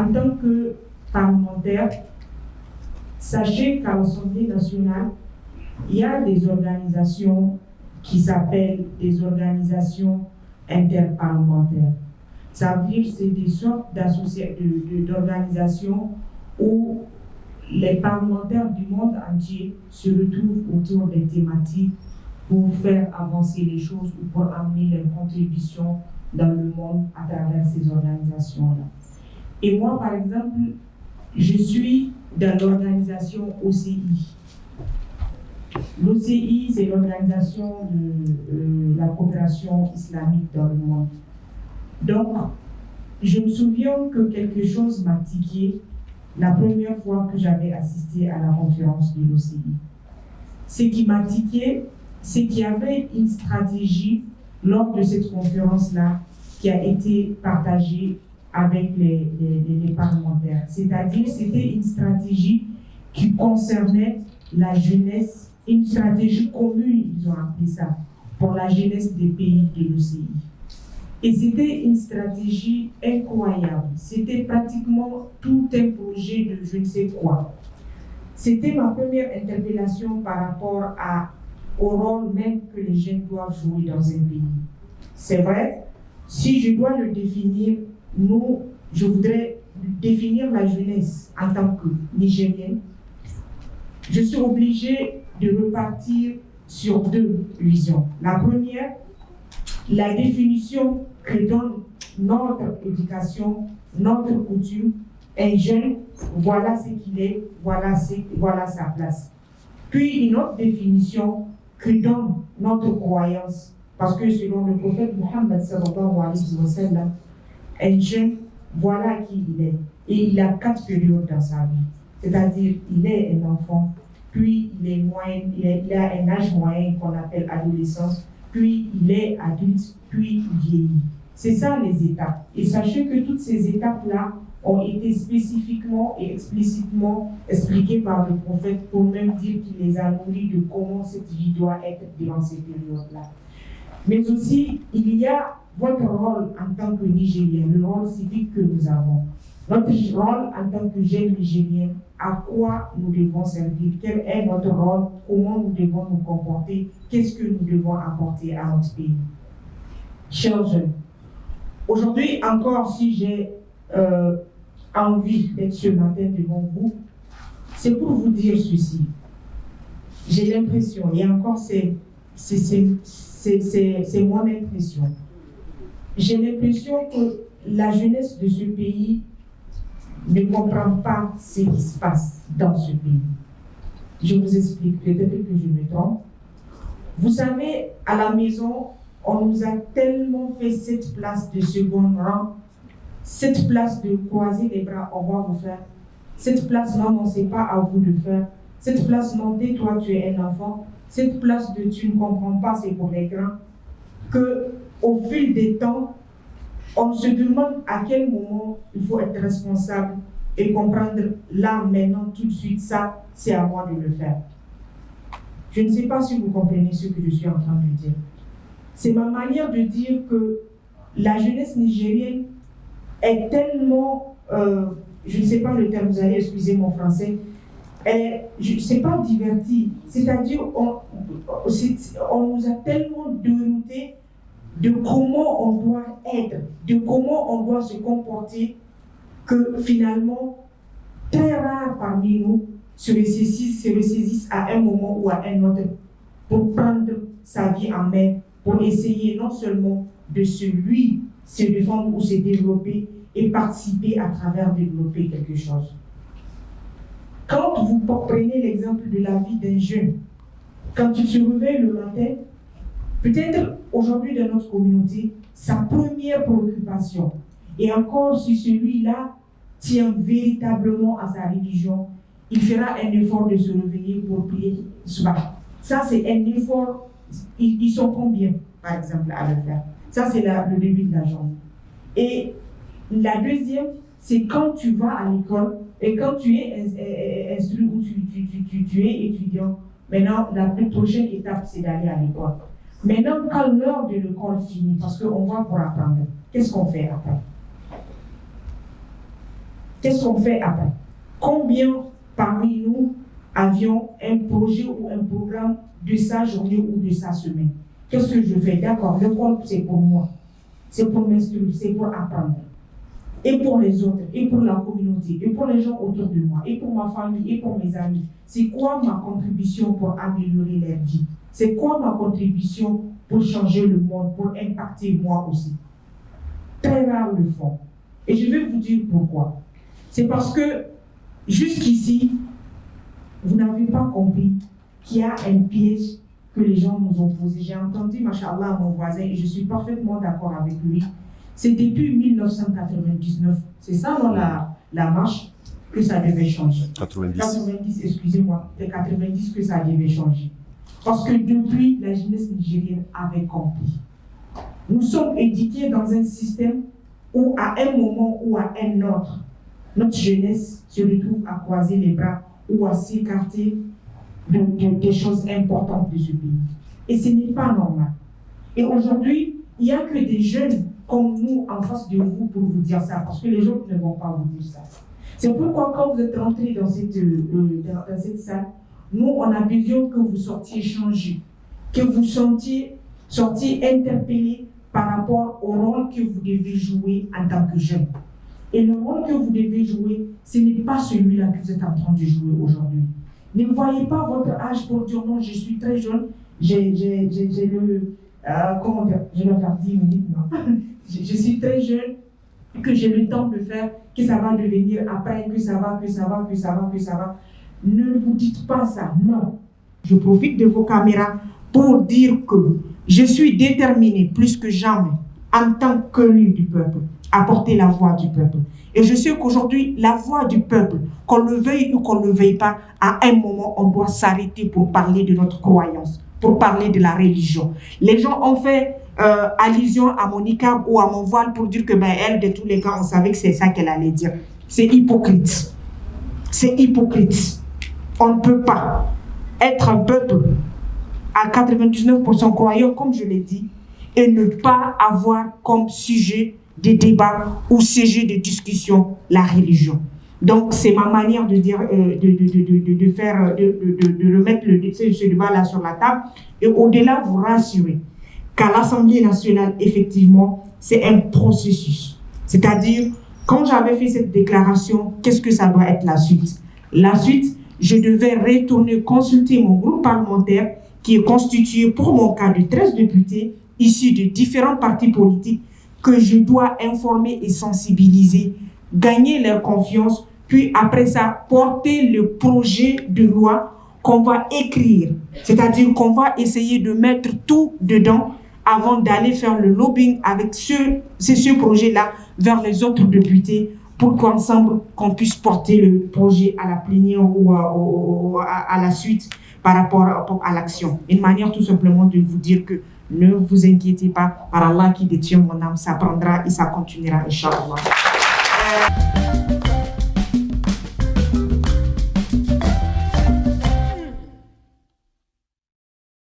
en tant que parlementaire, sachez qu'à l'Assemblée nationale, il y a des organisations qui s'appellent des organisations interparlementaires. Ça veut dire que c'est des sortes d'organisations où les parlementaires du monde entier se retrouvent autour des thématiques pour faire avancer les choses ou pour amener leurs contributions dans le monde à travers ces organisations-là. Et moi, par exemple, je suis dans l'organisation OCI. L'OCI, c'est l'organisation de la coopération islamique dans le monde. Donc, je me souviens que quelque chose m'a tiqué la première fois que j'avais assisté à la conférence de l'OCI. Ce qui m'a tiqué, c'est qu'il y avait une stratégie lors de cette conférence-là qui a été partagée avec les parlementaires. C'est-à-dire, c'était une stratégie qui concernait la jeunesse, une stratégie commune, ils ont appelé ça, pour la jeunesse des pays de l'OCI. Et c'était une stratégie incroyable. C'était pratiquement tout un projet de je ne sais quoi. C'était ma première interpellation par rapport au rôle même que les jeunes doivent jouer dans un pays. C'est vrai, si je dois le définir, je voudrais définir la jeunesse en tant que Nigérienne. Je suis obligée de repartir sur deux visions. La première, la définition que donne notre éducation, notre coutume. Un jeune, voilà ce qu'il est, voilà sa place. Puis une autre définition que donne notre croyance, parce que selon le prophète Mohammed sallallahu alayhi wa sallam, un jeune, voilà qui il est. Et il a 4 périodes dans sa vie. C'est-à-dire, il est un enfant, puis il a un âge moyen qu'on appelle adolescence, puis il est adulte, puis il vieillit. C'est ça les étapes. Et sachez que toutes ces étapes-là ont été spécifiquement et explicitement expliquées par le prophète pour même dire qu'il les a nourris de comment cette vie doit être durant ces périodes-là. Mais aussi, il y a votre rôle en tant que Nigérien, le rôle civique que nous avons. Notre rôle en tant que jeunes Nigériens, à quoi nous devons servir, quel est notre rôle, comment nous devons nous comporter, qu'est-ce que nous devons apporter à notre pays. Chers jeunes, aujourd'hui encore, si j'ai envie d'être ce matin devant vous, c'est pour vous dire ceci. J'ai l'impression, et encore c'est mon impression, j'ai l'impression que la jeunesse de ce pays ne comprend pas ce qui se passe dans ce pays. Je vous explique, peut-être que je me trompe. Vous savez, à la maison, on nous a tellement fait cette place de second rang, cette place de croiser les bras, on va vous faire. Cette place, non, c'est pas à vous de faire. Cette place, non, dès toi, tu es un enfant. Cette place de tu ne comprends pas, c'est pour les grands. Qu'au fil des temps, on se demande à quel moment il faut être responsable et comprendre là, maintenant, tout de suite, ça, c'est à moi de le faire. Je ne sais pas si vous comprenez ce que je suis en train de dire. C'est ma manière de dire que la jeunesse nigérienne est tellement, je ne sais pas le terme, vous allez excuser mon français, c'est pas diverti. C'est-à-dire, on nous a tellement déroutés de comment on doit être, de comment on doit se comporter, que finalement, très rares parmi nous se ressaisissent à un moment ou à un autre pour prendre sa vie en main, pour essayer non seulement de se défendre ou se développer et participer à travers développer quelque chose. Quand vous prenez l'exemple de la vie d'un jeune, quand il se réveille le matin, peut-être aujourd'hui dans notre communauté, sa première préoccupation, et encore si celui-là tient véritablement à sa religion, il fera un effort de se réveiller pour prier soir. Ça, c'est un effort. Ils sont combien, par exemple, à le faire? Ça, c'est le début de la journée. Et la deuxième, c'est quand tu vas à l'école et quand tu es instruit ou tu es étudiant. Maintenant, la prochaine étape, c'est d'aller à l'école. Maintenant, quand l'heure de l'école finit, parce qu'on va pour apprendre, qu'est-ce qu'on fait après? Qu'est-ce qu'on fait après? Combien parmi nous avions un projet ou un programme de sa journée ou de sa semaine? Qu'est-ce que je fais? D'accord, l'école, c'est pour moi. C'est pour m'instruire, c'est pour apprendre. Et pour les autres, et pour la communauté, et pour les gens autour de moi, et pour ma famille, et pour mes amis. C'est quoi ma contribution pour améliorer leur vie? C'est quoi ma contribution pour changer le monde, pour impacter moi aussi? Très rare le font. Et je vais vous dire pourquoi. C'est parce que jusqu'ici, vous n'avez pas compris qu'il y a un piège que les gens nous ont posé. J'ai entendu, machallah, mon voisin, et je suis parfaitement d'accord avec lui. C'est depuis 1999, c'est ça dans la marche, que ça devait changer. 90, excusez-moi, c'est 90 que ça devait changer. Parce que depuis, la jeunesse nigérienne avait compris. Nous sommes éduqués dans un système où, à un moment ou à un autre, notre jeunesse se retrouve à croiser les bras ou à s'écarter des choses importantes de ce pays. Et ce n'est pas normal. Et aujourd'hui, il n'y a que des jeunes comme nous en face de vous pour vous dire ça, parce que les autres ne vont pas vous dire ça. C'est pourquoi quand vous êtes rentrés dans cette salle, nous, on a besoin que vous sortiez changés, que vous sortiez interpellés par rapport au rôle que vous devez jouer en tant que jeune. Et le rôle que vous devez jouer, ce n'est pas celui-là que vous êtes en train de jouer aujourd'hui. Ne voyez pas votre âge pour dire non, je suis très jeune, j'ai le... comment dire, je vais faire 10 minutes, non. Je suis très jeune, que j'ai le temps de faire, que ça va devenir après, que ça va. Ne vous dites pas ça, non. Je profite de vos caméras pour dire que je suis déterminée plus que jamais, en tant qu'élue du peuple, à porter la voix du peuple. Et je sais qu'aujourd'hui, la voix du peuple, qu'on le veuille ou qu'on ne le veuille pas, à un moment, on doit s'arrêter pour parler de notre croyance, pour parler de la religion. Les gens ont fait allusion à mon niqab ou à mon voile pour dire que elle, de tous les cas, on savait que c'est ça qu'elle allait dire. C'est hypocrite. C'est hypocrite. On ne peut pas être un peuple à 99% croyant, comme je l'ai dit, et ne pas avoir comme sujet de débat ou sujet de discussion la religion. Donc, c'est ma manière de dire, de remettre ce débat-là sur la table et au-delà, vous rassurer qu'à l'Assemblée nationale, effectivement, c'est un processus. C'est-à-dire, quand j'avais fait cette déclaration, qu'est-ce que ça doit être la suite? La suite, je devais retourner consulter mon groupe parlementaire qui est constitué, pour mon cas, de 13 députés issus de différents partis politiques que je dois informer et sensibiliser, gagner leur confiance, puis après ça, porter le projet de loi qu'on va écrire. C'est-à-dire qu'on va essayer de mettre tout dedans avant d'aller faire le lobbying avec ce projet-là vers les autres députés pour qu'ensemble, qu'on puisse porter le projet à la plénière ou à la suite par rapport à l'action. Une manière tout simplement de vous dire que ne vous inquiétez pas, par Allah qui détient mon âme, ça prendra et ça continuera, Inch'Allah.